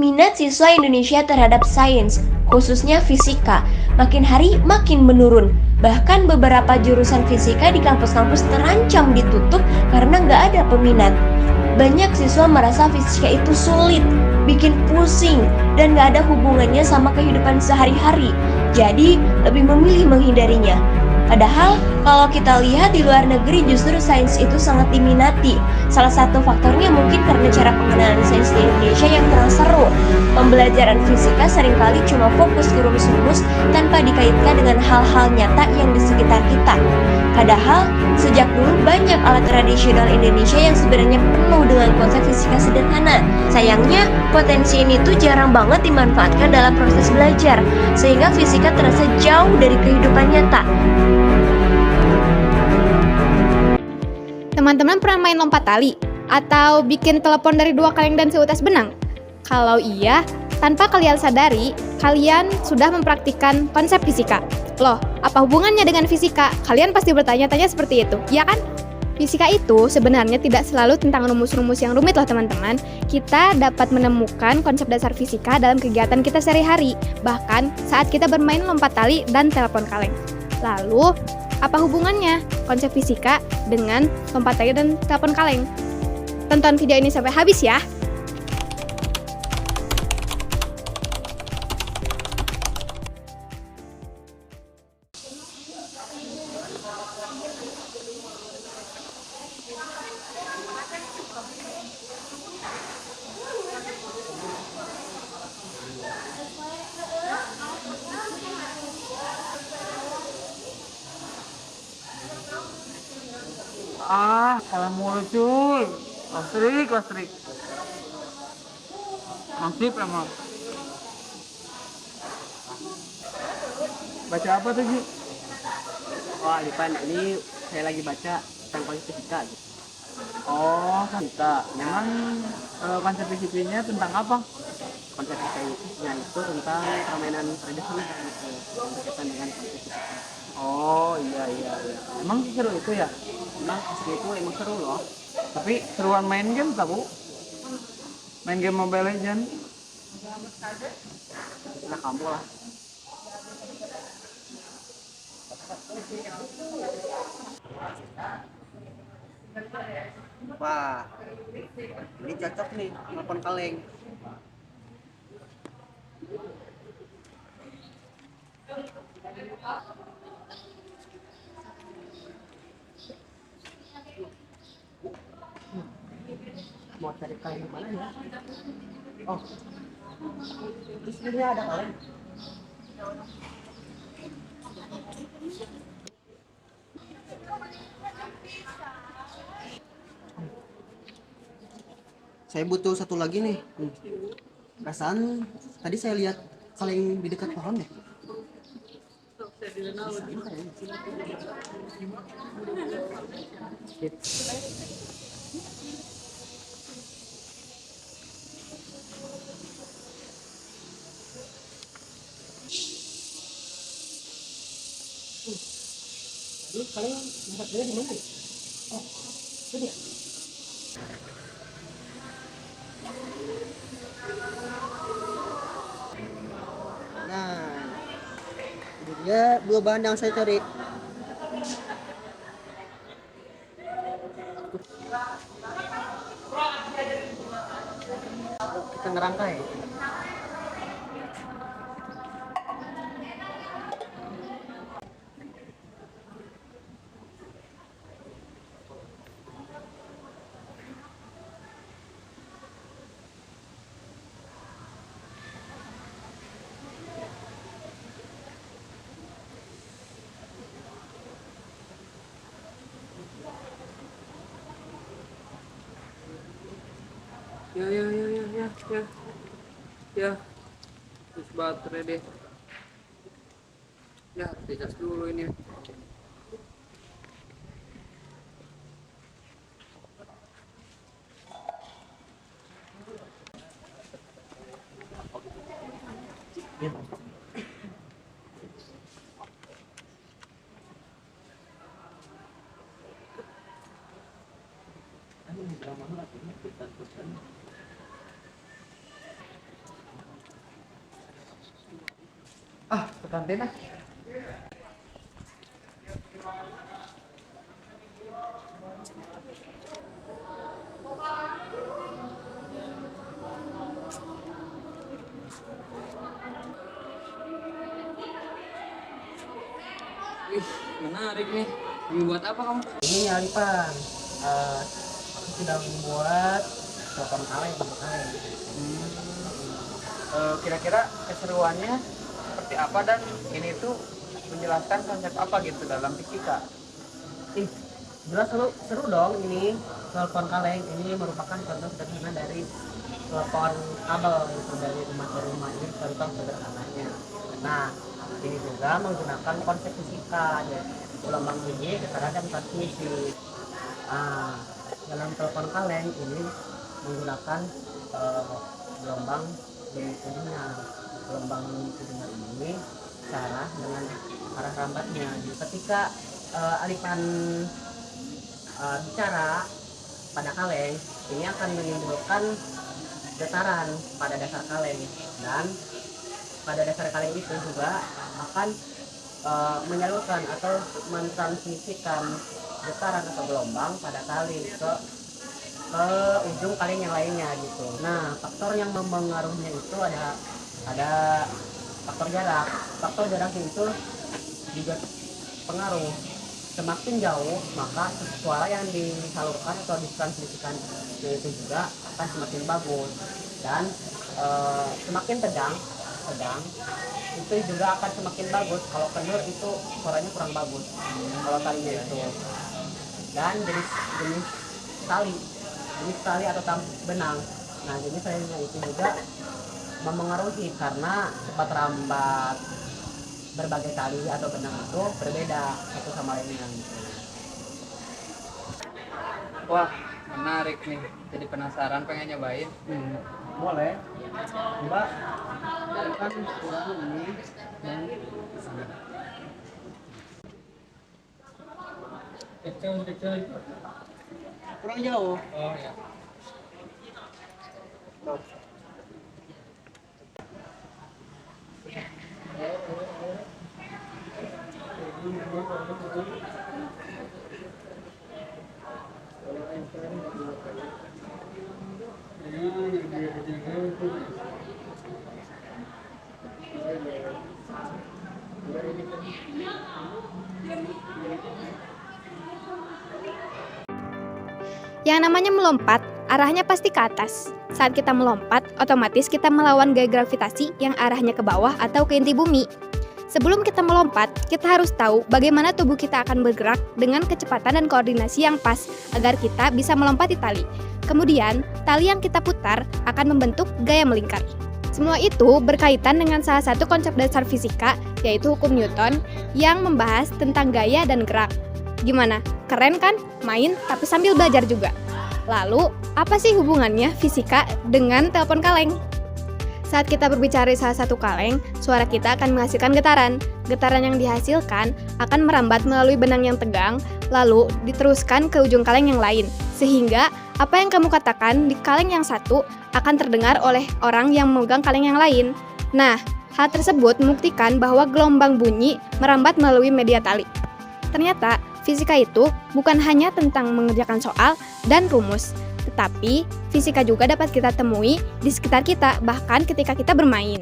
Minat siswa Indonesia terhadap sains, khususnya fisika, makin hari makin menurun. Bahkan beberapa jurusan fisika di kampus-kampus terancam ditutup karena nggak ada peminat. Banyak siswa merasa fisika itu sulit, bikin pusing, dan nggak ada hubungannya sama kehidupan sehari-hari. Jadi, lebih memilih menghindarinya. Padahal, kalau kita lihat di luar negeri justru sains itu sangat diminati. Salah satu faktornya mungkin karena cara pengenalan sains di Indonesia yang kurang seru. Pembelajaran fisika seringkali cuma fokus ke rumus-rumus tanpa dikaitkan dengan hal-hal nyata yang di sekitar kita. Padahal, sejak dulu banyak alat tradisional Indonesia yang sebenarnya penuh dengan konsep fisika sederhana. Sayangnya, potensi ini tuh jarang banget dimanfaatkan dalam proses belajar, sehingga fisika terasa jauh dari kehidupan nyata. Teman-teman pernah main lompat tali? Atau bikin telepon dari 2 kaleng dan seutas benang? Kalau iya, tanpa kalian sadari, kalian sudah mempraktikkan konsep fisika. Loh, apa hubungannya dengan fisika? Kalian pasti bertanya-tanya seperti itu, ya kan? Fisika itu sebenarnya tidak selalu tentang rumus-rumus yang rumit loh teman-teman. Kita dapat menemukan konsep dasar fisika dalam kegiatan kita sehari-hari, bahkan saat kita bermain lompat tali dan telepon kaleng. Lalu, apa hubungannya konsep fisika dengan lompat tali dan telepon kaleng? Tonton video ini sampai habis ya. Salah mulu cuy. Lastrik. Nasib emang. Baca apa tuh, Ji? Wah, Dipan, ini saya lagi baca tentang konsep fisika. Oh, kita. Memang konsep fisiknya tentang apa? Konsep fisikanya itu tentang permainan tradisional gitu, yang berkaitan dengan konsep fisika. Oh, iya. Emang seru itu ya? Memang fisika itu emang seru loh. Tapi seruan main game tak, Bu? Main game Mobile Legends? Nah, kamu lah. Wah, ini cocok nih, telepon kaleng. Mau cari kaleng mana ya? Oh, di sini ada kaleng. Saya butuh satu lagi nih. Perasaan tadi saya lihat kaleng di dekat pohon deh. Ini kaleng tempatnya di mana ya? Oh, itu dia. Nah, ini dia dua bahan yang saya cari. Kita ngerangkai. Ya. Terus baterai deh. Ya, dicas dulu ini. Ah, ke kantin ah. Wih, menarik nih. Buat apa kamu? Ini Alifan, aku sudah membuat telepon kaleng. Kira-kira keseruannya seperti apa dan ini tuh menjelaskan konsep apa gitu dalam fisika? Ih, jelas seru dong ini telepon kaleng. Ini merupakan contoh sederhana dari telepon kabel gitu, dari rumah ke rumah. Ini contoh sederhananya. Nah, ini juga menggunakan konsep fisika, yaitu gelombang bunyi, getaran, dan transmisi. Dalam telepon kaleng ini menggunakan gelombang bunyi dengar. Gelombang bunyi dengar ini cara dengan arah rambatnya. Ketika alipan bicara pada kaleng, ini akan menimbulkan getaran pada dasar kaleng, dan pada dasar kaleng itu juga akan menyalurkan atau mentransmisikan getaran atau gelombang pada kaleng ke ujung kaleng yang lainnya gitu. Nah, faktor yang mempengaruhinya itu ada faktor jarak. Faktor jaraknya itu juga pengaruh. Semakin jauh, maka suara yang disalurkan atau ditransmisikan itu juga akan semakin bagus. Dan semakin sedang itu juga akan semakin bagus. Kalau kendor itu suaranya kurang bagus kalau talinya itu. Dan jenis tali atau benang. Nah, jenis talinya itu juga mempengaruhi karena cepat rambat. Berbagai tali atau benang itu berbeda satu sama lainnya gitu. Wah, menarik nih. Jadi penasaran, pengen nyobain. Boleh. Coba kan kurang ini dan kecil. Kurang jauh. Oh ya. Yang namanya melompat, arahnya pasti ke atas. Saat kita melompat, otomatis kita melawan gaya gravitasi yang arahnya ke bawah atau ke inti bumi. Sebelum kita melompat, kita harus tahu bagaimana tubuh kita akan bergerak dengan kecepatan dan koordinasi yang pas agar kita bisa melompati tali. Kemudian, tali yang kita putar akan membentuk gaya melingkar. Semua itu berkaitan dengan salah satu konsep dasar fisika, yaitu hukum Newton, yang membahas tentang gaya dan gerak. Gimana? Keren kan? Main tapi sambil belajar juga. Lalu, apa sih hubungannya fisika dengan telepon kaleng? Saat kita berbicara di salah satu kaleng, suara kita akan menghasilkan getaran. Getaran yang dihasilkan akan merambat melalui benang yang tegang, lalu diteruskan ke ujung kaleng yang lain. Sehingga, apa yang kamu katakan di kaleng yang satu akan terdengar oleh orang yang memegang kaleng yang lain. Nah, hal tersebut membuktikan bahwa gelombang bunyi merambat melalui media tali. Ternyata, fisika itu bukan hanya tentang mengerjakan soal dan rumus, tetapi fisika juga dapat kita temui di sekitar kita, bahkan ketika kita bermain.